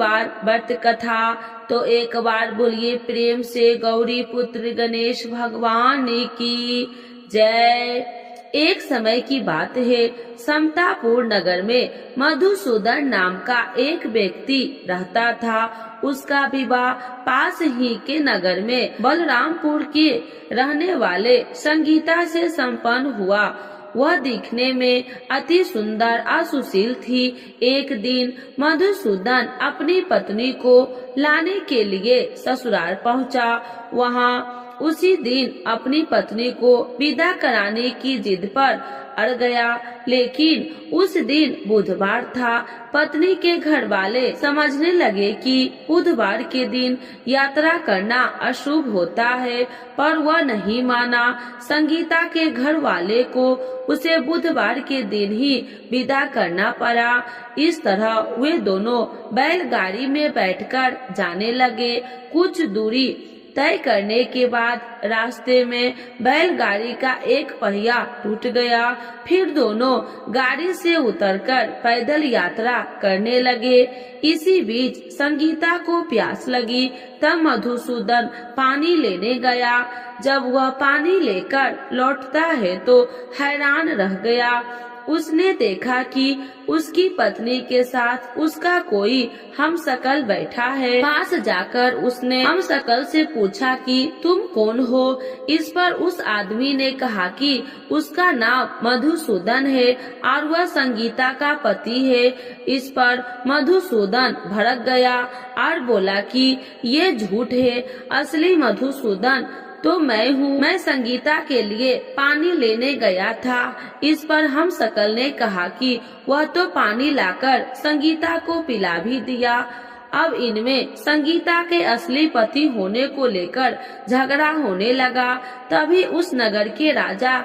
बुधवार व्रत कथा। तो एक बार बोलिए प्रेम से गौरी पुत्र गणेश भगवान की जय। एक समय की बात है, समतापुर नगर में मधुसूदन नाम का एक व्यक्ति रहता था। उसका विवाह पास ही के नगर में बलरामपुर के रहने वाले संगीता से संपन्न हुआ। वह दिखने में अति सुंदर और सुशील थी। एक दिन मधुसूदन अपनी पत्नी को लाने के लिए ससुराल पहुंचा। वहां उसी दिन अपनी पत्नी को विदा कराने की जिद पर अड़ गया, लेकिन उस दिन बुधवार था। पत्नी के घर वाले समझने लगे कि बुधवार के दिन यात्रा करना अशुभ होता है, पर वह नहीं माना। संगीता के घर वाले को उसे बुधवार के दिन ही विदा करना पड़ा। इस तरह वे दोनों बैलगाड़ी में बैठकर जाने लगे। कुछ दूरी तय करने के बाद रास्ते में बैलगाड़ी का एक पहिया टूट गया। फिर दोनों गाड़ी से उतरकर पैदल यात्रा करने लगे। इसी बीच संगीता को प्यास लगी। तब मधुसूदन पानी लेने गया। जब वह पानी लेकर लौटता है तो हैरान रह गया। उसने देखा कि उसकी पत्नी के साथ उसका कोई हमशक्ल बैठा है। पास जाकर उसने हमशक्ल से पूछा कि तुम कौन हो। इस पर उस आदमी ने कहा कि उसका नाम मधुसूदन है और वह संगीता का पति है। इस पर मधुसूदन भड़क गया और बोला कि ये झूठ है, असली मधुसूदन तो मैं हूँ। मैं संगीता के लिए पानी लेने गया था। इस पर हमशक्ल ने कहा कि वह तो पानी लाकर संगीता को पिला भी दिया। अब इनमें संगीता के असली पति होने को लेकर झगड़ा होने लगा। तभी उस नगर के राजा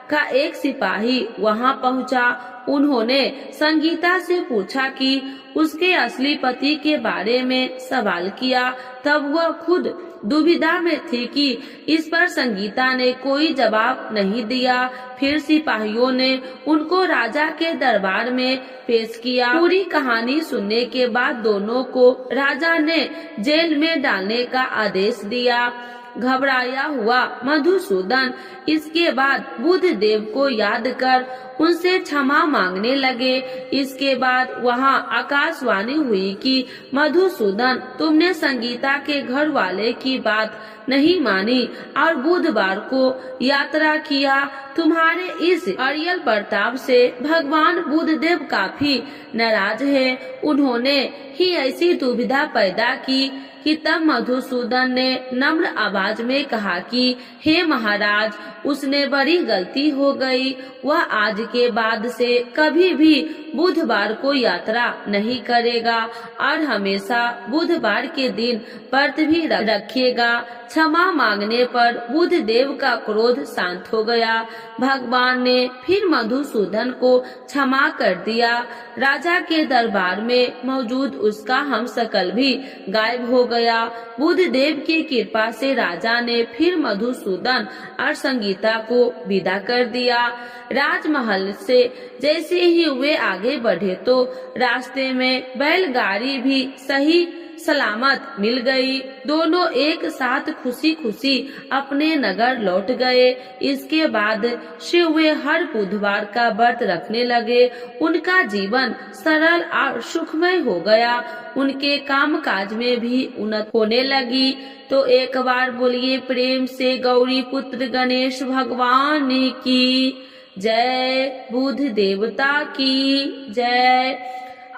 का एक सिपाही वहां पहुंचा। उन्होंने संगीता से पूछा कि उसके असली पति के बारे में सवाल किया। तब वह खुद दुविधा में थी कि इस पर संगीता ने कोई जवाब नहीं दिया। फिर सिपाहियों ने उनको राजा के दरबार में पेश किया। पूरी कहानी सुनने के बाद दोनों को राजा ने जेल में डालने का आदेश दिया। घबराया हुआ मधुसूदन इसके बाद बुध देव को याद कर उनसे क्षमा मांगने लगे। इसके बाद वहां आकाशवाणी हुई कि मधुसूदन, तुमने संगीता के घर वाले की बात नहीं मानी और बुधवार को यात्रा किया। तुम्हारे इस अड़ियल बर्ताव से भगवान बुधदेव काफी नाराज है। उन्होंने ही ऐसी दुविधा पैदा की कि तब मधुसूदन ने नम्र आवाज में कहा कि हे महाराज, उसने बड़ी गलती हो गई। वह आज के बाद से कभी भी बुधवार को यात्रा नहीं करेगा और हमेशा बुधवार के दिन व्रत भी रखेगा। क्षमा मांगने पर बुध देव का क्रोध शांत हो गया। भगवान ने फिर मधुसूदन को क्षमा कर दिया। राजा के दरबार में मौजूद उसका हमशक्ल भी गायब हो गया। बुध देव की कृपा से राजा ने फिर मधुसूदन और संगीता को विदा कर दिया। राजमहल से जैसे ही वे आगे बढ़े तो रास्ते में बैलगाड़ी भी सही सलामत मिल गई। दोनों एक साथ खुशी खुशी अपने नगर लौट गए। इसके बाद से वे हर बुधवार का व्रत रखने लगे। उनका जीवन सरल और सुखमय हो गया। उनके काम काज में भी उन्नति होने लगी। तो एक बार बोलिए प्रेम से गौरी पुत्र गणेश भगवान की जय, बुध देवता की जय।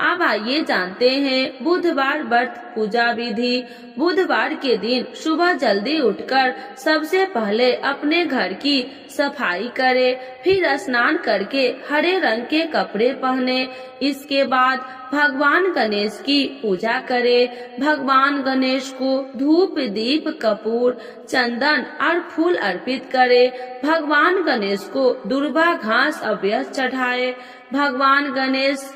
अब आइए जानते हैं बुधवार व्रत पूजा विधि। बुधवार के दिन सुबह जल्दी उठकर सबसे पहले अपने घर की सफाई करें, फिर स्नान करके हरे रंग के कपड़े पहने। इसके बाद भगवान गणेश की पूजा करें। भगवान गणेश को धूप, दीप, कपूर, चंदन और फूल अर्पित करें। भगवान गणेश को दुर्वा घास अभ्यस चढ़ाए। भगवान गणेश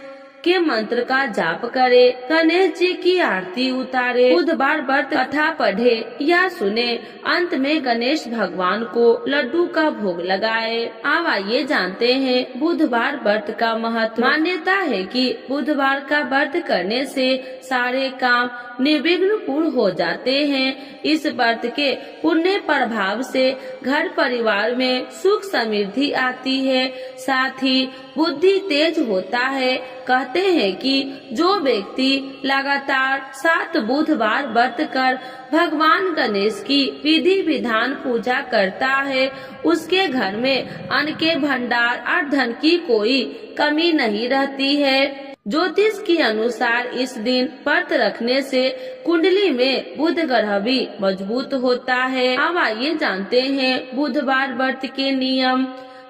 के मंत्र का जाप करे, गणेश जी की आरती उतारे, बुधवार व्रत कथा पढ़े या सुने, अंत में गणेश भगवान को लड्डू का भोग लगाए। अब आइए जानते हैं बुधवार व्रत का महत्व। मान्यता है कि बुधवार का व्रत करने से सारे काम निर्विघ्न पूर्ण हो जाते हैं। इस व्रत के पुण्य प्रभाव से घर परिवार में सुख समृद्धि आती है, साथ ही बुद्धि तेज होता है। कहते हैं कि जो व्यक्ति लगातार 7 बुधवार व्रत कर भगवान गणेश की विधि विधान पूजा करता है, उसके घर में अन्न के भंडार और धन की कोई कमी नहीं रहती है। ज्योतिष के अनुसार इस दिन व्रत रखने से कुंडली में बुध ग्रह भी मजबूत होता है। अब आइए जानते हैं बुधवार व्रत के नियम।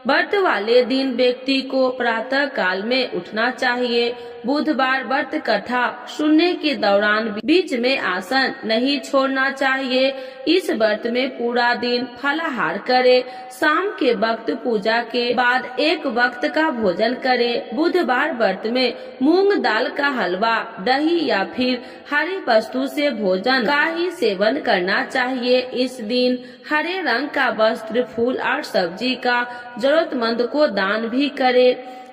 व्रत वाले दिन व्यक्ति को प्रातः काल में उठना चाहिए। बुधवार व्रत कथा सुनने के दौरान बीच में आसन नहीं छोड़ना चाहिए। इस व्रत में पूरा दिन फलाहार करे। शाम के वक्त पूजा के बाद एक वक्त का भोजन करे। बुधवार व्रत में मूंग दाल का हलवा, दही या फिर हरी वस्तु से भोजन का ही सेवन करना चाहिए। इस दिन हरे रंग का वस्त्र, फूल और सब्जी का जरूरतमंद को दान भी करे।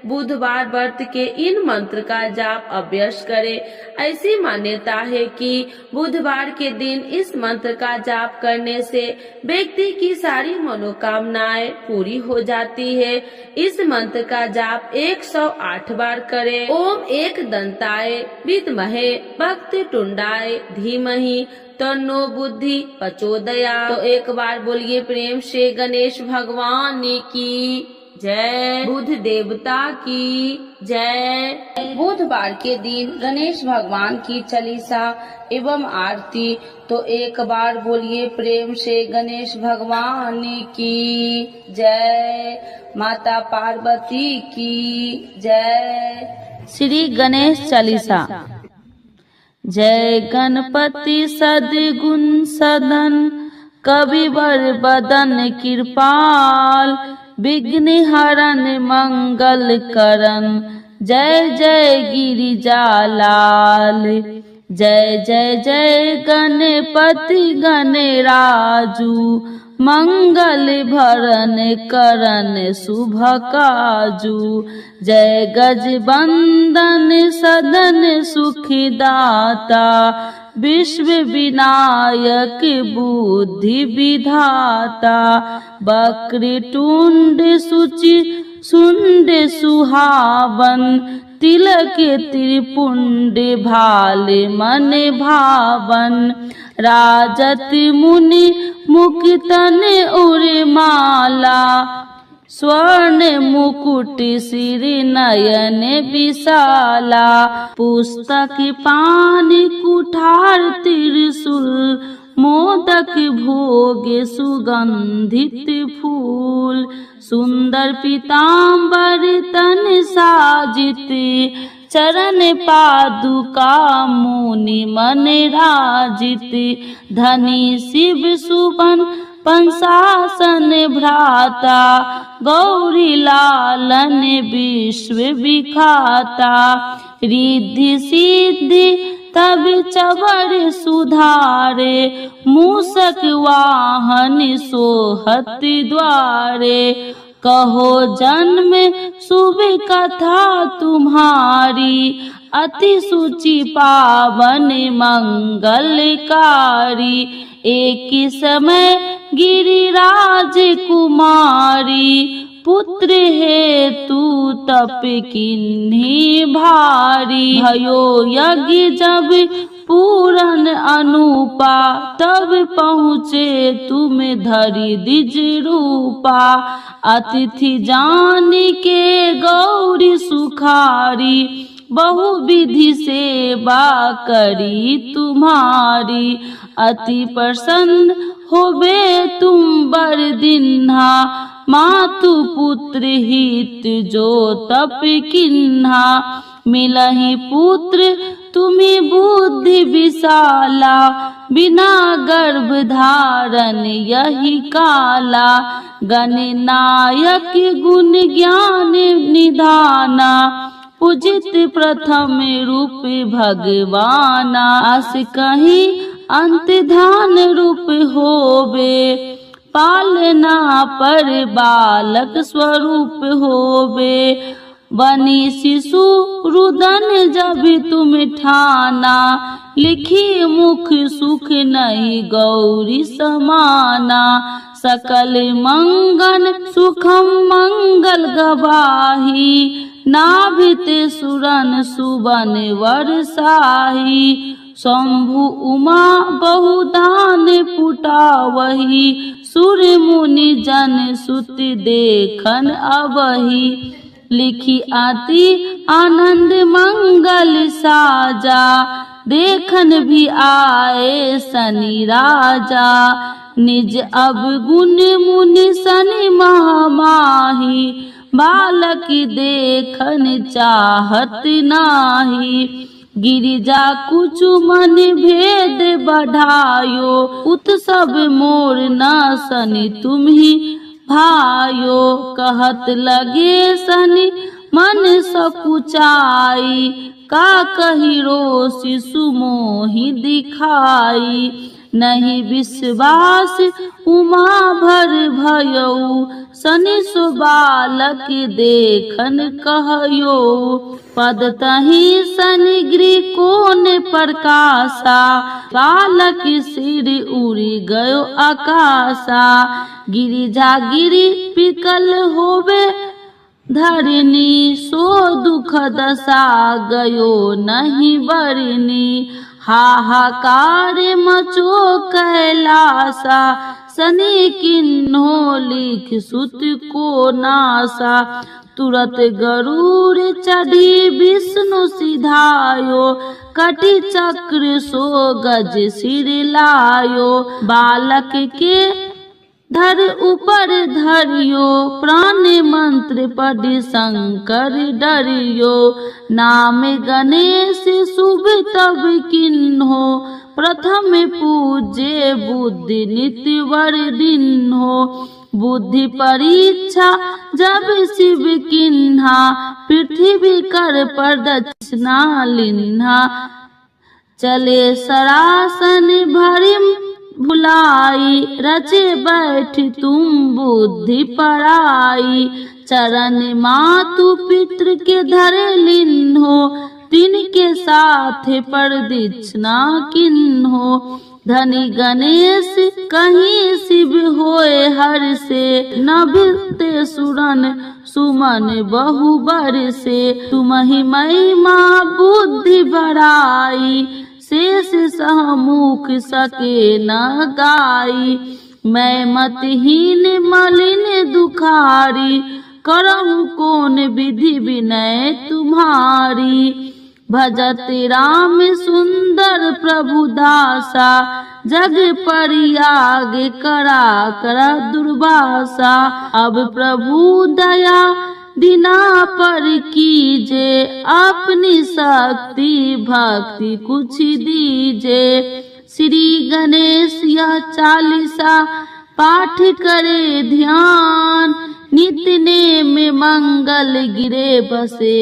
बुधवार व्रत के इन मंत्र का जाप अभ्यास करे। ऐसी मान्यता है कि बुधवार के दिन इस मंत्र का जाप करने से व्यक्ति की सारी मनोकामनाएं पूरी हो जाती है। इस मंत्र का जाप 108 बार करें। ओम एक दंताय विद्महे वक्रतुंडाय धीमहि तन्नो बुद्धि प्रचोदयात्। तो एक बार बोलिए प्रेम से गणेश भगवान की जय, बुध देवता की जय। बुधवार के दिन गणेश भगवान की चालीसा एवं आरती तो एक बार बोलिए प्रेम से गणेश भगवान की जय, माता पार्वती की जय। श्री गणेश चालीसा। जय गणपति सद्गुण सदन, कविवर बदन कृपाल, विघ्न हरण मंगल करण, जय जय गिरिजालाल। जय जय जय गणपति गणराजू, मंगल भरण करण शुभ काजू। जय गजबंदन सदन सुखदाता, विश्व विनायक बुद्धि विधाता। वक्रतुंड सुचि सुंड सुहावन, तिलक त्रिपुंड भाल मन भावन। राजत मुनि मुकुटन उर्माला, स्वर्ण मुकुट सिर नयन विशाला। पुस्तक पान कुठार त्रिशूल, मोदक भोग सुगंधित फूल। सुंदर पीताम्बर तन साजित, चरण पादुका मुनि मन राजित। धनी शिव सुबन पंसासन भ्राता, गौरी लालन विश्व विखाता। रिद्धि सिद्धि तब चवर सुधारे, मूषक वाहन सोहत द्वारे। कहो जन्म शुभ कथा तुम्हारी, अति सुचि पावन मंगलकारी। एक समय गिरिराज कुमारी, पुत्र हेतु तप किन्ही भारी। भयो यज्ञ जब पूरन अनुपा, तब पहुँचे तुम धरि द्विज रूपा। अतिथि जान के गौरी सुखारी, बहु विधि सेवा करी तुम्हारी। अति प्रसन्न होबे तुम बर दिन्हा, मातु पुत्र हित जो तप किन्हा। मिलहि पुत्र तुम्हें बुद्धि विशाला, बिना गर्भ धारण यही काला। गणनायक गुण ज्ञान निधाना, पूजित प्रथम रूप भगवाना, आस कहीं अंत धान रूप होवे, पालना पर बालक स्वरूप होवे, बनी शिशु रुदन जब तुम ठाना, लिखी मुख सुख नहीं गौरी समाना, सकल मंगल सुखम मंगल गवाही, नाभित सुरन सुबन वर्षाही, शंभु उमा बहुदान पुटावही, सुर मुनि जन सुत देखन अबही, लिखी आती आनंद मंगल साजा, देखन भी आए शनि राजा, निज अवगुण मुनि शनि महामाही, बालक देखन चाहत नाही, गिरिजा कुछ मन भेद बढ़ायो, उत्सव मोर न शनि तुम ही भायो, कहत लगे शनि मन सकुचाई, का कही रो शिशु मोहि दिखाई, नहीं विश्वास उमा भर भयऊ, शनि सो बालक देखन कहयो, पद तही शनि गृह कोन प्रकाशा, बालक सिर उड़ी गयो आकाशा, गिरिजा गिरि पिकल होवे धरनी, सो दुख दशा गयो नहीं बरनी, हाहाकार मचो कैलासा, शनि किन्हो लिख सुत को नासा, तुरत गरुड़ चढ़ी विष्णु सिधायो, कटि चक्र सो गज सिर लायो, बालक के धर ऊपर धरियो, प्राण मंत्र पढ़ि शंकर डरियो, नाम गणेश शुभ तब किन्हो, प्रथम पूजे बुद्धि नित्य वर्धिन्हो, बुद्धि परीक्षा जब शिव किन्हा, पृथ्वी कर प्रदक्षिणा लिन्हा, चले सरासन भरिम बुलाई, रचे बैठ तुम बुद्धि पराई, चरण मातु पितृ के धरे लिन्हो, तिनके साथ प्रदक्षिणा किन्हो, धनी गणेश कहीं शिव होए हर से, नभते सुरन सुमन बहु बर से, तुम्हि महिमा बुद्धि बढ़ाई, शेष सहमुख सके न गाई, मैं मतहीन मलिन दुखारी, करहु कौन विधि विनय तुम्हारी, भजत राम सुंदर प्रभु दासा, जग परियाग करा करा दुर्वासा, अब प्रभु दया दीना पर कीजे, अपनी शक्ति भक्ति कुछ दीजे, श्री गणेश यह चालीसा पाठ करे ध्यान, नित्य नेम मंगल गिरे बसे,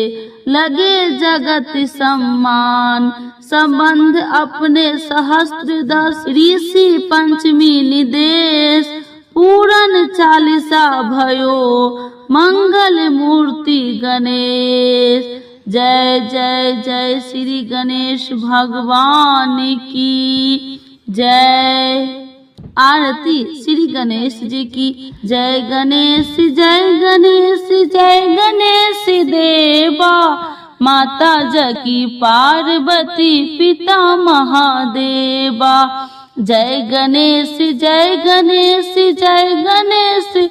लगे जगत सम्मान, संबंध अपने सहस्त्र दस, ऋषि पंचमी निदेश, पूरन चालीसा भयो मंगल मूर्ति गणेश। जय जय जय श्री गणेश भगवान की जय। आरती श्री गणेश जी की। जय गणेश जय गणेश जय गणेश देवा, माता जकी पार्वती पिता महादेवा। जय गणेश जय गणेश जय गणेश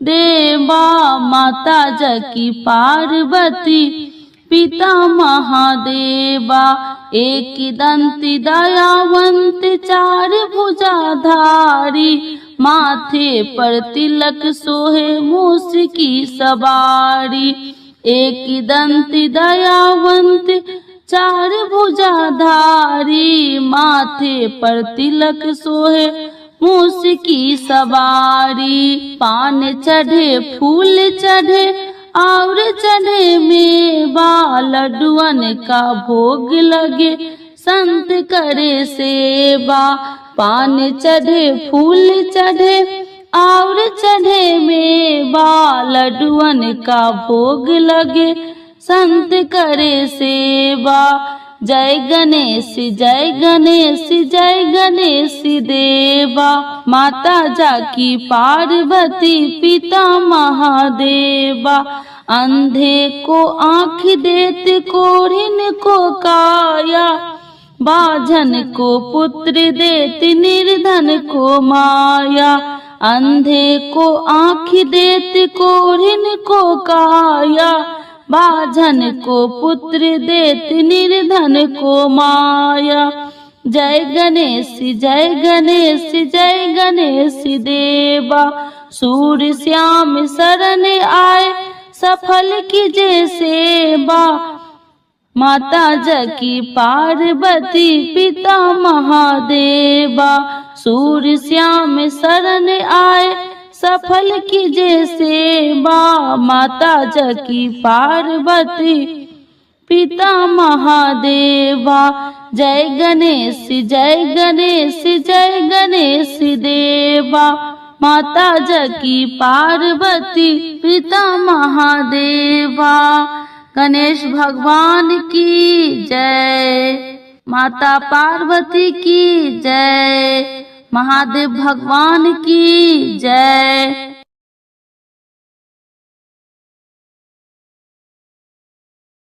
देवा, माता जकी पार्वती पिता महादेवा। एक दंती दयावंत चार भुजाधारी, माथे पर तिलक सोहे मूस की सवारी। एक दंती दयावंत चार भुजाधारी, माथे पर तिलक सोहे मूस की सवारी। पान चढ़े फूल चढ़े और चढ़े मेवा लड्डुअन का भोग लगे संत करे सेवा। पान चढ़े फूल चढ़े और चढ़े मेवा लड्डुअन का भोग लगे संत करे सेवा। जय गणेश जय गणेश जय गणेश देवा। माता जाकी पार्वती पिता महादेवा। अंधे को आँख देते कोढ़िन को काया। बाझन को पुत्र देते निर्धन को माया। अंधे को आँख देते कोढ़िन को काया। बाझन को पुत्र देते निर्धन को माया। जय गणेश जय गणेश जय गणेश देवा। सूर्य श्याम शरण आए सफल कीजे सेवा। माता जाकी पार्वती पिता महादेवा। सूर्य श्याम शरण आए सफल कीजे सेवा। माता जाकी पार्वती पिता महादेवा। जय गणेश जय गणेश जय गणेश देवा। माता जाकी पार्वती पिता महादेवा। गणेश भगवान की जय। माता पार्वती की जय। महादेव भगवान की जय।